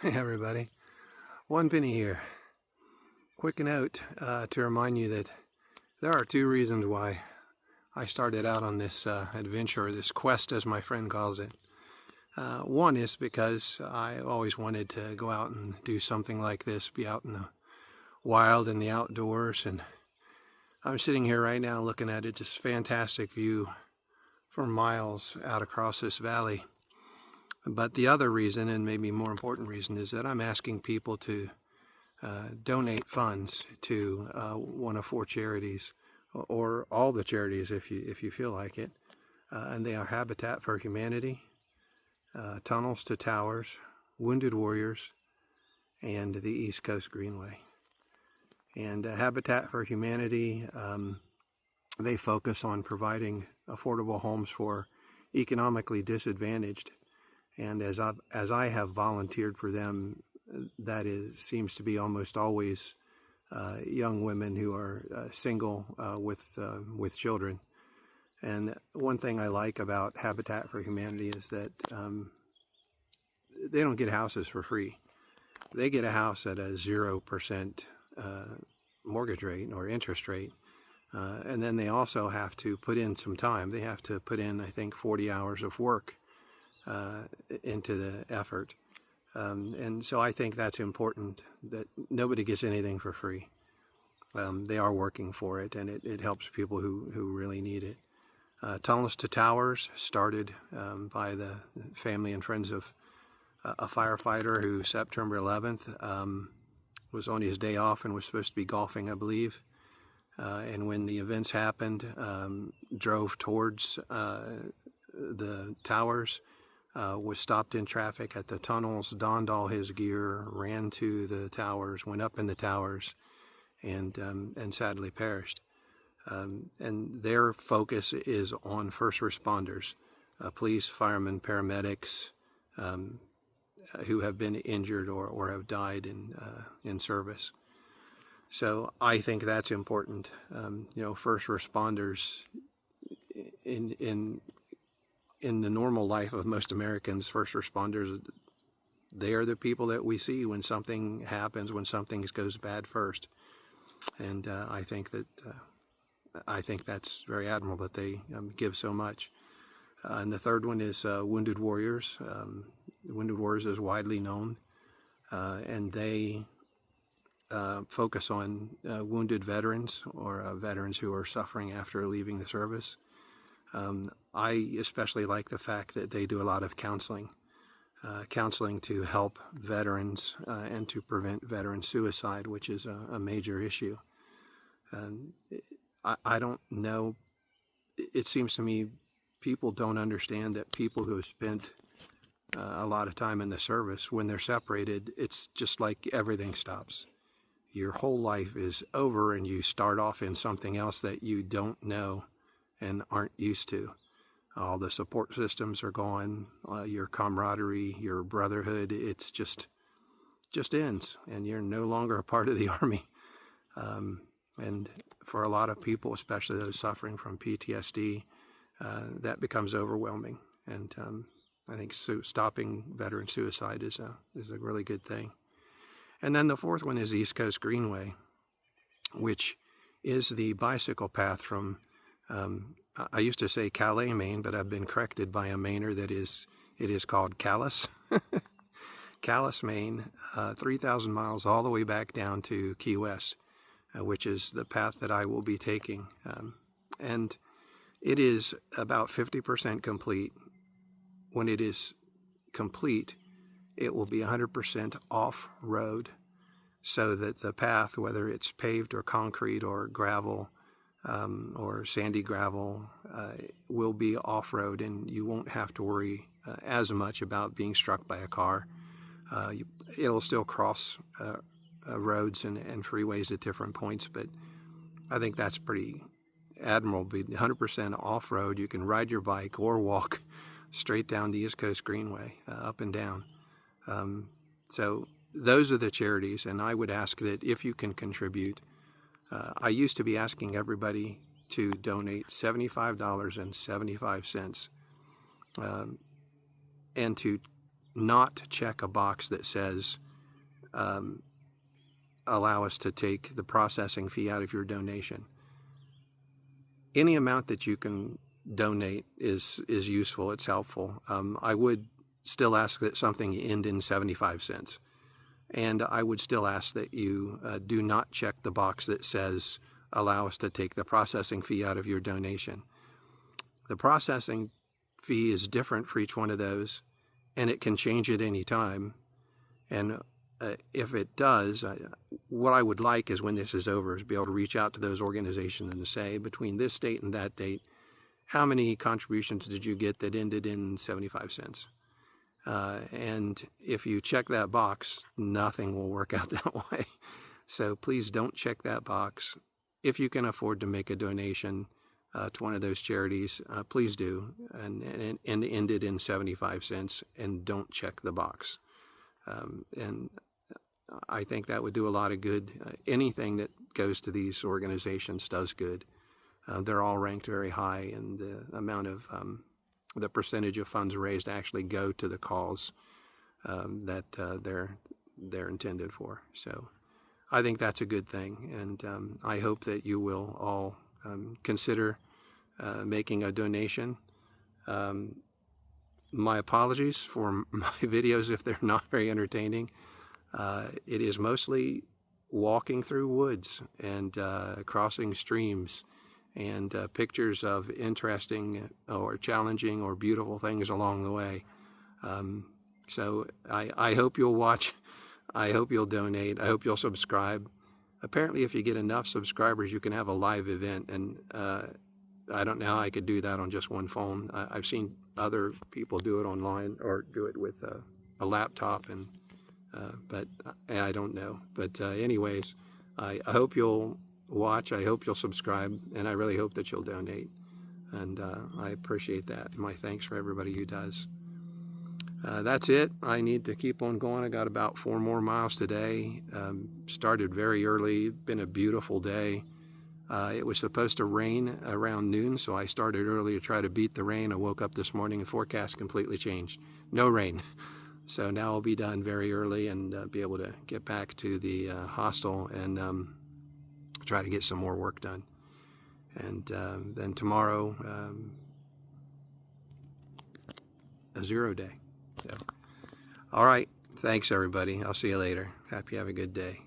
Hey everybody, one penny here. Quick note to remind you that there are two reasons why I started out on this adventure, or this quest as my friend calls it. One is because I always wanted to go out and do something like this, be out in the wild and the outdoors, and I'm sitting here right now looking at it, just fantastic view for miles out across this valley. But the other reason, and maybe more important reason, is that I'm asking people to donate funds to one of four charities, or all the charities if you feel like it. And they are Habitat for Humanity, Tunnels to Towers, Wounded Warriors, and the East Coast Greenway. And Habitat for Humanity, they focus on providing affordable homes for economically disadvantaged. And as I have volunteered for them, that seems to be almost always young women who are single with children. And one thing I like about Habitat for Humanity is that they don't get houses for free. They get a house at a 0% mortgage rate or interest rate. And then they also have to put in some time. They have to put in, I think, 40 hours of work into the effort. And so I think that's important, that nobody gets anything for free. They are working for it, and it helps people who really need it. Tunnels to Towers started by the family and friends of a firefighter who September 11th was on his day off and was supposed to be golfing, I believe. And when the events happened, drove towards the towers, was stopped in traffic at the tunnels, donned all his gear, ran to the towers, went up in the towers, and sadly perished. And their focus is on first responders, police, firemen, paramedics, who have been injured or have died in service. So I think that's important. First responders in the normal life of most Americans, first responders, they are the people that we see when something happens, when something goes bad first. And I think that's very admirable that they give so much. And the third one is Wounded Warriors. Wounded Warriors is widely known, and they focus on wounded veterans or veterans who are suffering after leaving the service. I especially like the fact that they do a lot of counseling to help veterans and to prevent veteran suicide, which is a major issue. I don't know, it seems to me people don't understand that people who have spent a lot of time in the service, when they're separated, it's just like everything stops. Your whole life is over and you start off in something else that you don't know and aren't used to. All the support systems are gone, your camaraderie, your brotherhood, it's just ends, and you're no longer a part of the Army. And for a lot of people, especially those suffering from PTSD, that becomes overwhelming. And I think stopping veteran suicide is a really good thing. And then the fourth one is East Coast Greenway, which is the bicycle path from I used to say Calais, Maine, but I've been corrected by a Mainer that it is called Calais. Calais, Maine, 3,000 miles all the way back down to Key West, which is the path that I will be taking. And it is about 50% complete. When it is complete, it will be 100% off-road, so that the path, whether it's paved or concrete or gravel, or sandy gravel, will be off-road, and you won't have to worry as much about being struck by a car. It'll still cross roads and freeways at different points, but I think that's pretty admirable. 100% off-road. You can ride your bike or walk straight down the East Coast Greenway, up and down. So those are the charities, and I would ask that if you can contribute, I used to be asking everybody to donate $75.75 and to not check a box that says allow us to take the processing fee out of your donation. Any amount that you can donate is useful. It's helpful. I would still ask that something end in 75 cents. And I would still ask that you do not check the box that says allow us to take the processing fee out of your donation. The processing fee is different for each one of those, and it can change at any time. And if it does, what I would like is when this is over is be able to reach out to those organizations and say, between this date and that date, how many contributions did you get that ended in 75 cents? And if you check that box, nothing will work out that way. So please don't check that box. If you can afford to make a donation to one of those charities, please do, and end it in 75 cents, and don't check the box. And I think that would do a lot of good. Anything that goes to these organizations does good. They're all ranked very high, and the amount of the percentage of funds raised actually go to the cause that they're intended for. So I think that's a good thing, and I hope that you will all consider making a donation. My apologies for my videos if they're not very entertaining. It is mostly walking through woods and crossing streams and pictures of interesting or challenging or beautiful things along the way. So I hope you'll watch. I hope you'll donate. I hope you'll subscribe. Apparently, if you get enough subscribers, you can have a live event, and I don't know how I could do that on just one phone. I've seen other people do it online or do it with a laptop, and but I don't know. But anyways, I hope you'll watch. I hope you'll subscribe, and I really hope that you'll donate. And I appreciate that. My thanks for everybody who does. That's it. I need to keep on going. I got about 4 more miles today. Started very early. Been a beautiful day. It was supposed to rain around noon, so I started early to try to beat the rain. I woke up this morning and forecast completely changed. No rain. So now I'll be done very early and be able to get back to the hostel and try to get some more work done. And then tomorrow, a 0 day. So, all right. Thanks, everybody. I'll see you later. Hope you have a good day.